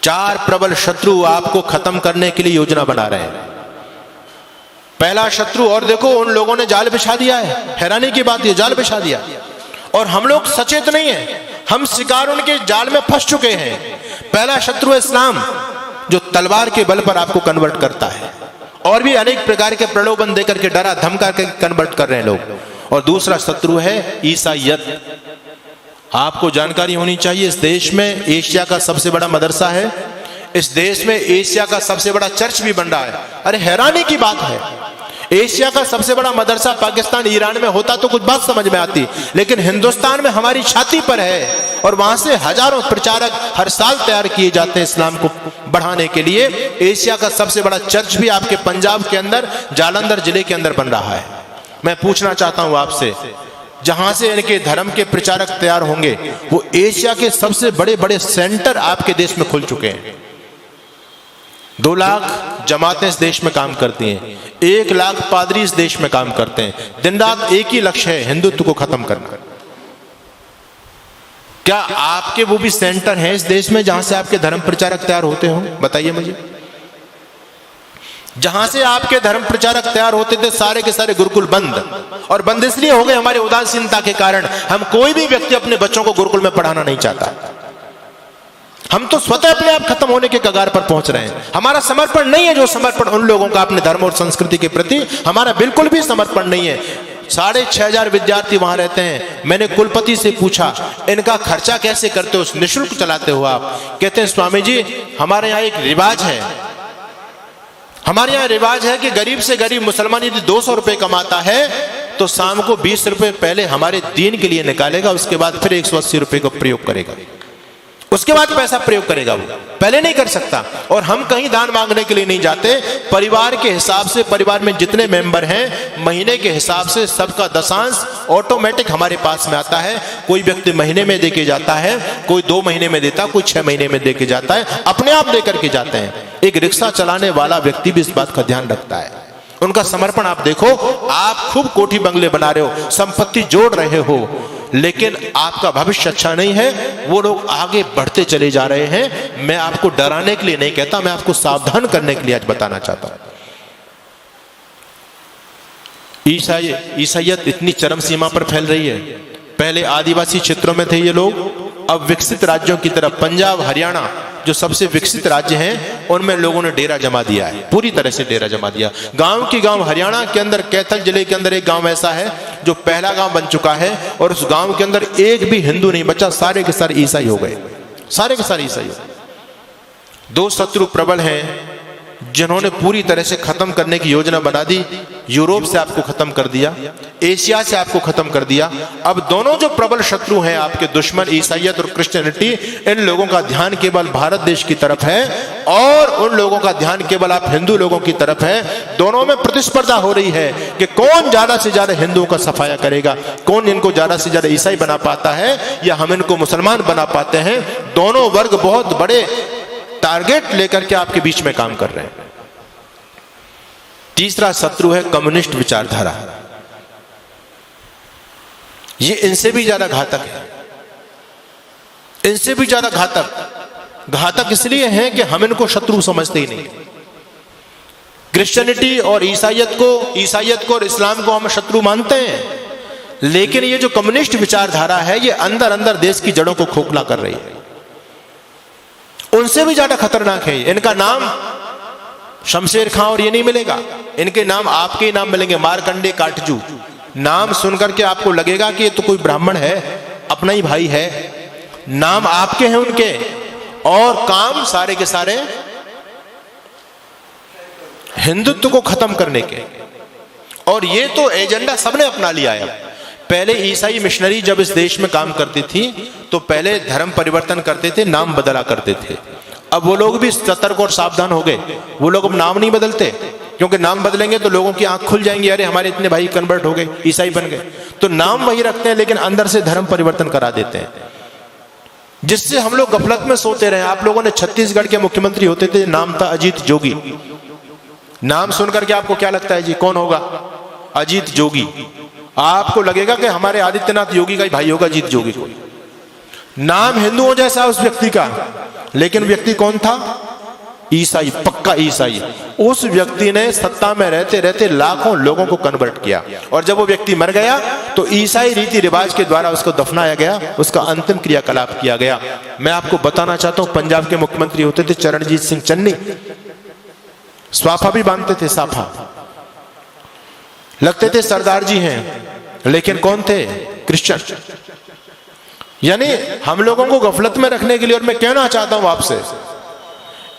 चार प्रबल शत्रु आपको खत्म करने के लिए योजना बना रहे हैं। पहला शत्रु, और देखो उन लोगों ने जाल बिछा दिया है, हैरानी की बात ये, जाल बिछा दिया और हम लोग सचेत नहीं है, हम शिकार उनके जाल में फंस चुके हैं। पहला शत्रु है इस्लाम, जो तलवार के बल पर आपको कन्वर्ट करता है, और भी अनेक प्रकार के प्रलोभन देकर के डरा धमका के कन्वर्ट कर रहे हैं लोग। और दूसरा शत्रु है ईसाईयत। आपको जानकारी होनी चाहिए, इस देश में एशिया का सबसे बड़ा मदरसा है, इस देश में एशिया का सबसे बड़ा चर्च भी बन रहा है। अरे हैरानी की बात है, एशिया का सबसे बड़ा मदरसा पाकिस्तान ईरान में होता तो कुछ बात समझ में आती, लेकिन हिंदुस्तान में हमारी छाती पर है, और वहां से हजारों प्रचारक हर साल तैयार किए जाते हैं इस्लाम को बढ़ाने के लिए। एशिया का सबसे बड़ा चर्च भी आपके पंजाब के अंदर जालंधर जिले के अंदर बन रहा है। मैं पूछना चाहता हूं आपसे, जहां से इनके धर्म के प्रचारक तैयार होंगे, वो एशिया के सबसे बड़े बड़े सेंटर आपके देश में खुल चुके हैं। 2 लाख जमातें इस देश में काम करती हैं, 1 लाख पादरी इस देश में काम करते हैं। दिन रात एक ही लक्ष्य है, हिंदुत्व को खत्म करना। क्या आपके वो भी सेंटर हैं इस देश में जहां से आपके धर्म प्रचारक तैयार होते हो? बताइए मुझे। जहां से आपके धर्म प्रचारक तैयार होते थे, सारे के सारे गुरुकुल बंद, और बंद इसलिए हो गए हमारे उदासीनता के कारण। हम कोई भी व्यक्ति अपने बच्चों को गुरुकुल में पढ़ाना नहीं चाहता। हम तो स्वतः अपने आप खत्म होने के कगार पर पहुंच रहे हैं। हमारा समर्पण नहीं है जो समर्पण उन लोगों का अपने धर्म और संस्कृति के प्रति, हमारा बिल्कुल भी समर्पण नहीं है। 6500 विद्यार्थी वहां रहते हैं। मैंने कुलपति से पूछा, इनका खर्चा कैसे करते हो, निःशुल्क चलाते हो आप? कहते हैं स्वामी जी, हमारे यहाँ एक रिवाज है, हमारे यहाँ रिवाज है कि गरीब से गरीब मुसलमान यदि 200 रुपए कमाता है तो शाम को 20 रुपए पहले हमारे दीन के लिए निकालेगा, उसके बाद फिर 180 रुपए का प्रयोग करेगा, उसके बाद पैसा प्रयोग करेगा, वो पहले नहीं कर सकता। और हम कहीं दान मांगने के लिए नहीं जाते, परिवार के हिसाब से, परिवार में जितने मेंबर हैं महीने के हिसाब से सबका दशांश ऑटोमेटिक हमारे पास में आता है। कोई व्यक्ति महीने में देके जाता है, कोई 2 महीने में देता, कोई 6 महीने में देके जाता है, अपने आप देकर के जाते हैं। एक रिक्शा चलाने वाला व्यक्ति भी इस बात का ध्यान रखता है। उनका समर्पण आप देखो। आप खूब कोठी बंगले बना रहे हो, संपत्ति जोड़ रहे हो, लेकिन आपका भविष्य अच्छा नहीं है। वो लोग आगे बढ़ते चले जा रहे हैं। मैं आपको डराने के लिए नहीं कहता, मैं आपको सावधान करने के लिए आज बताना चाहता हूं। ईसाईयत इतनी चरम सीमा पर फैल रही है। पहले आदिवासी क्षेत्रों में थे ये लोग, अब विकसित राज्यों की तरफ, पंजाब हरियाणा जो सबसे विकसित राज्य हैं, उनमें लोगों ने डेरा जमा दिया है, पूरी तरह से डेरा जमा दिया। गांव की गांव हरियाणा के अंदर, कैथल जिले के अंदर एक गांव ऐसा है जो पहला गांव बन चुका है, और उस गांव के अंदर एक भी हिंदू नहीं बचा, सारे के सारे ईसाई हो गए, सारे के सारे ईसाई हो गए। 2 शत्रु प्रबल हैं जिन्होंने पूरी तरह से खत्म करने की योजना बना दी। यूरोप से आपको खत्म कर दिया, एशिया से आपको खत्म कर दिया। अब दोनों जो प्रबल शत्रु हैं आपके दुश्मन, ईसाईयत और क्रिश्चियनिटी, इन लोगों का ध्यान केवल भारत देश की तरफ है, और उन लोगों का ध्यान केवल आप हिंदू लोगों की तरफ है। दोनों में प्रतिस्पर्धा हो रही है कि कौन ज्यादा से ज्यादा हिंदुओं का सफाया करेगा, कौन इनको ज्यादा से ज्यादा ईसाई बना पाता है, या हम इनको मुसलमान बना पाते हैं। दोनों वर्ग बहुत बड़े टारगेट लेकर के आपके बीच में काम कर रहे हैं। तीसरा शत्रु है कम्युनिस्ट विचारधारा। ये इनसे भी ज्यादा घातक है, इनसे भी ज्यादा घातक इसलिए है कि हम इनको शत्रु समझते ही नहीं। क्रिश्चियनिटी और ईसाईयत को और इस्लाम को हम शत्रु मानते हैं, लेकिन ये जो कम्युनिस्ट विचारधारा है, ये अंदर अंदर देश की जड़ों को खोखला कर रही है। उनसे भी ज्यादा खतरनाक है। इनका नाम शमशेर खां और ये नहीं मिलेगा, इनके नाम आपके ही नाम मिलेंगे, मारकंडे काटजू। नाम सुनकर के आपको लगेगा कि ये तो कोई ब्राह्मण है, अपना ही भाई है। नाम आपके हैं उनके, और काम सारे के सारे हिंदुत्व को खत्म करने के। और ये तो एजेंडा सबने अपना लिया है। पहले ईसाई मिशनरी जब इस देश में काम करती थी तो पहले धर्म परिवर्तन करते थे, नाम बदला करते थे। अब वो लोग भी सतर्क और सावधान हो गए। वो लोग अब नाम नहीं बदलते, क्योंकि नाम बदलेंगे तो लोगों की आंख खुल जाएंगी, अरे हमारे इतने भाई कन्वर्ट हो गए, ईसाई बन गए। तो नाम वही रखते हैं, लेकिन अंदर से धर्म परिवर्तन करा देते हैं, जिससे हम लोग गफलत में सोते रहे। आप लोगों ने छत्तीसगढ़ के मुख्यमंत्री होते थे, नाम था अजीत जोगी। नाम सुनकर के आपको क्या लगता है जी, कौन होगा? अजीत जोगी। आपको लगेगा कि हमारे आदित्यनाथ योगी का ही भाई होगा अजीत जोगी को। नाम हिंदुओं जैसा उस व्यक्ति का, लेकिन व्यक्ति कौन था? ईसाई, पक्का ईसाई। उस व्यक्ति ने सत्ता में रहते रहते लाखों लोगों को कन्वर्ट किया, और जब वो व्यक्ति मर गया तो ईसाई रीति रिवाज के द्वारा उसको दफनाया गया, उसका अंतिम क्रियाकलाप किया गया। मैं आपको बताना चाहता हूं, पंजाब के मुख्यमंत्री होते थे चरणजीत सिंह चन्नी, स्वाफा भी बांधते थे, साफा लगते थे, सरदार जी हैं, लेकिन कौन थे? क्रिश्चियन। यानी हम लोगों को गफलत में रखने के लिए, और मैं कहना चाहता हूं आपसे,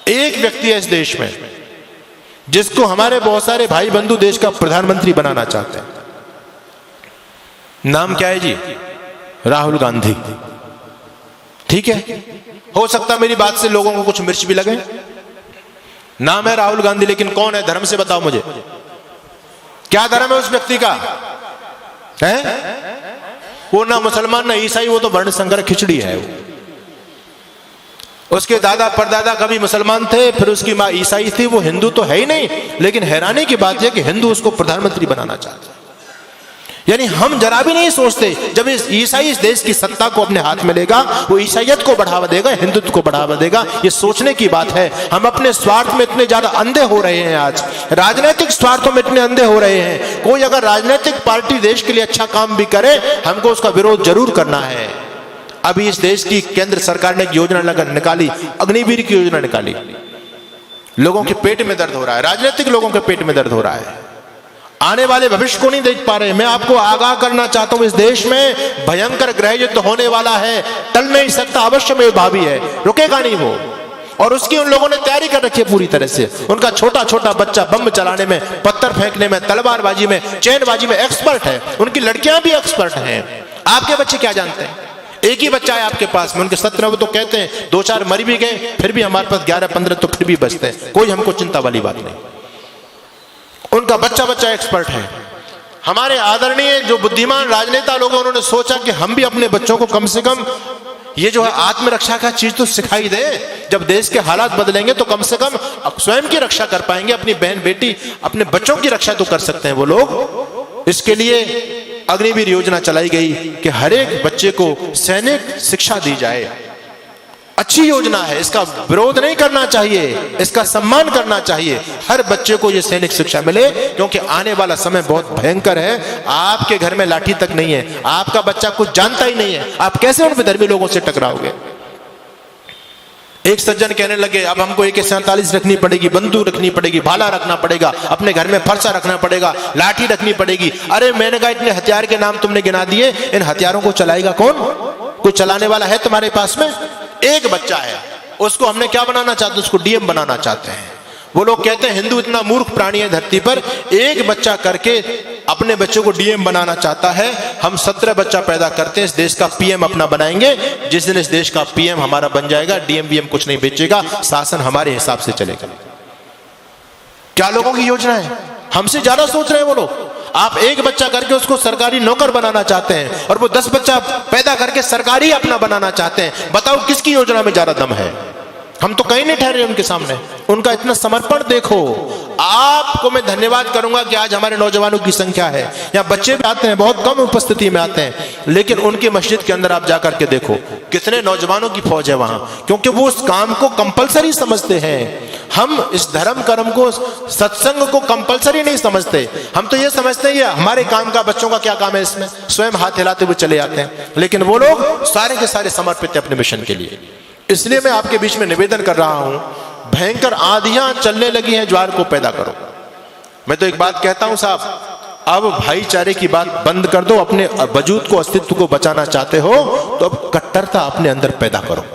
एक व्यक्ति है इस देश में जिसको हमारे बहुत सारे भाई बंधु देश का प्रधानमंत्री बनाना चाहते हैं। नाम क्या है जी? राहुल गांधी। ठीक है, हो सकता मेरी बात से लोगों को कुछ मिर्च भी लगे। नाम है राहुल गांधी, लेकिन कौन है? धर्म से बताओ मुझे, क्या धर्म है उस व्यक्ति का? है वो ना मुसलमान ना ईसाई, वो तो वर्ण संकर खिचड़ी है। उसके दादा परदादा कभी मुसलमान थे, फिर उसकी मां ईसाई थी, वो हिंदू तो है ही नहीं। लेकिन हैरानी की बात यह कि हिंदू उसको प्रधानमंत्री बनाना चाहते हैं। यानी हम जरा भी नहीं सोचते, जब इस ईसाई इस देश की सत्ता को अपने हाथ में लेगा, वो ईसाइयत को बढ़ावा देगा, हिंदुत्व को बढ़ावा देगा। ये सोचने की बात है। हम अपने स्वार्थ में इतने ज्यादा अंधे हो रहे हैं, आज राजनीतिक स्वार्थों में इतने अंधे हो रहे हैं। कोई अगर राजनीतिक पार्टी देश के लिए अच्छा काम भी करे, हमको उसका विरोध जरूर करना है। अभी इस देश की केंद्र सरकार ने एक योजना निकाली, अग्निवीर की योजना निकाली। लोगों के पेट में दर्द हो रहा है, राजनीतिक लोगों के पेट में दर्द हो रहा है, आने वाले भविष्य को नहीं देख पा रहे। मैं आपको आगाह करना चाहता हूं, इस देश में भयंकर गृह युद्ध होने वाला है, टल नहीं सकता, अवश्य में भावी है, रुकेगा नहीं वो। और उसकी उन लोगों ने तैयारी कर रखी है पूरी तरह से। उनका छोटा छोटा बच्चा बम चलाने में, पत्थर फेंकने में, तलवारबाजी में, चैनबाजी में एक्सपर्ट है। उनकी लड़कियां भी एक्सपर्ट हैं। आपके बच्चे क्या जानते हैं? एक ही बच्चा है आपके पास में, उनके 17 वो तो कहते हैं 2-4 मर भी गए, फिर भी हमारे पास 11-15 तो फिर भी बचते हैं। कोई हमको चिंता वाली बात नहीं। उनका बच्चा बच्चा एक्सपर्ट है। हमारे आदरणीय जो बुद्धिमान राजनेता लोग हैं, उन्होंने सोचा कि हम भी अपने बच्चों को कम से कम ये जो है आत्मरक्षा का चीज तो सिखाई दे। जब देश के हालात बदलेंगे तो कम से कम स्वयं की रक्षा कर पाएंगे, अपनी बहन बेटी अपने बच्चों की रक्षा तो कर सकते हैं वो लोग। इसके लिए अग्निवीर योजना चलाई गई कि हर एक बच्चे को सैनिक शिक्षा दी जाए। अच्छी योजना है, इसका विरोध नहीं करना चाहिए, इसका सम्मान करना चाहिए। हर बच्चे को यह सैनिक शिक्षा मिले, क्योंकि आने वाला समय बहुत भयंकर है। आपके घर में लाठी तक नहीं है, आपका बच्चा कुछ जानता ही नहीं है, आप कैसे उन विधर्मी लोगों से टकराओगे? एक सज्जन कहने लगे, अब हमको AK-47 रखनी पड़ेगी, बंदूक रखनी पड़ेगी, भाला रखना पड़ेगा, अपने घर में फरसा रखना पड़ेगा, लाठी रखनी पड़ेगी। अरे मैंने कहा, इतने हथियार के नाम तुमने गिना दिए, इन हथियारों को चलाएगा कौन? कोई चलाने वाला है तुम्हारे पास में? एक बच्चा है, उसको हमने क्या बनाना चाहते हैं? उसको DM बनाना चाहते हैं। वो लोग कहते हैं हिंदू इतना मूर्ख प्राणी है धरती पर, एक बच्चा करके अपने बच्चों को DM बनाना चाहता है। हम 17 बच्चा पैदा करते हैं, इस देश का PM अपना बनाएंगे। जिस दिन इस देश का PM हमारा बन जाएगा, DM कुछ नहीं बेचेगा, शासन हमारे हिसाब से चलेगा। क्या लोगों की योजना है? हमसे ज्यादा सोच रहे हैं वो लोग। आप एक बच्चा करके उसको सरकारी नौकर बनाना चाहते हैं, और वो 10 बच्चा पैदा करके सरकारी अपना बनाना चाहते हैं। बताओ किसकी योजना में ज्यादा दम है? हम तो कहीं नहीं ठहरे उनके सामने। उनका इतना समर्पण देखो। आपको मैं धन्यवाद करूंगा कि आज हमारे नौजवानों की संख्या है, यहाँ बच्चे भी आते हैं, बहुत कम उपस्थिति में आते हैं, लेकिन उनकी मस्जिद के अंदर आप जाकर के देखो कितने नौजवानों की फौज है वहां, क्योंकि वो उस काम को कंपलसरी समझते हैं। हम इस धर्म कर्म को, सत्संग को कंपलसरी नहीं समझते। हम तो ये समझते हैं ये हमारे काम का, बच्चों का क्या काम है इसमें, स्वयं हाथ हिलाते हुए चले जाते हैं। लेकिन वो लोग सारे के सारे समर्पित है अपने मिशन के लिए। इसलिए मैं आपके बीच में निवेदन कर रहा हूं, भयंकर आंधियां चलने लगी हैं, ज्वार को पैदा करो। मैं तो एक बात कहता हूं साहब, अब भाईचारे की बात बंद कर दो। अपने वजूद को, अस्तित्व को बचाना चाहते हो तो अब कट्टरता अपने अंदर पैदा करो।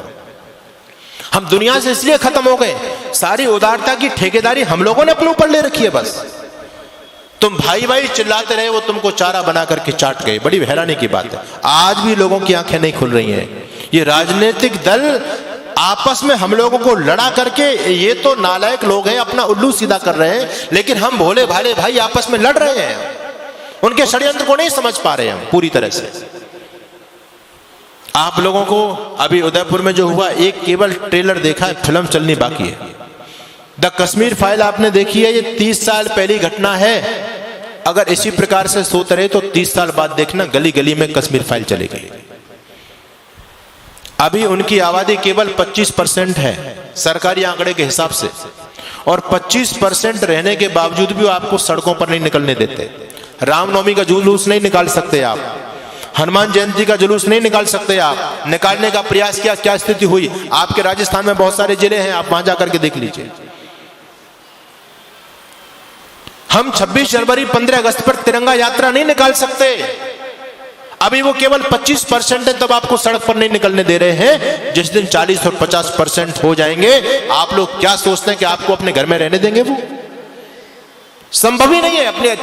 हम दुनिया से इसलिए खत्म हो गए, सारी उदारता की ठेकेदारी हम लोगों ने अपने ऊपर ले रखी है। बस तुम भाई भाई चिल्लाते रहे, वो तुमको चारा बना करके चाट गए। बड़ी हैरानी की बात है, आज भी लोगों की आंखें नहीं खुल रही हैं। ये राजनीतिक दल आपस में हम लोगों को लड़ा करके, ये तो नालायक लोग हैं, अपना उल्लू सीधा कर रहे हैं, लेकिन हम भोले भाले भाई आपस में लड़ रहे हैं। उनके षड्यंत्र को नहीं समझ पा रहे हम पूरी तरह से। आप लोगों को अभी उदयपुर में जो हुआ, एक केवल ट्रेलर देखा है, फिल्म चलनी बाकी है। द कश्मीर फाइल आपने देखी है, ये 30 साल पहली घटना है। अगर इसी प्रकार से सोते रहे तो 30 साल बाद देखना गली गली में कश्मीर फाइल चली गई। अभी उनकी आबादी केवल 25% है सरकारी आंकड़े के हिसाब से, और 25% रहने के बावजूद भी वो आपको सड़कों पर नहीं निकलने देते। रामनवमी का जुलूस नहीं निकाल सकते आप, हनुमान जयंती का जुलूस नहीं निकाल सकते आप। निकालने का प्रयास किया, क्या स्थिति हुई? आपके राजस्थान में बहुत सारे जिले हैं, आप वहां जाकर के देख लीजिए। हम 26 जनवरी 15 अगस्त पर तिरंगा यात्रा नहीं निकाल सकते। अभी वो केवल 25% है, तब आपको सड़क पर नहीं निकलने दे रहे हैं। जिस दिन 40 और 50% हो जाएंगे, आप लोग क्या सोचते हैं कि आपको अपने घर में रहने देंगे? वो संभव ही नहीं है। अपने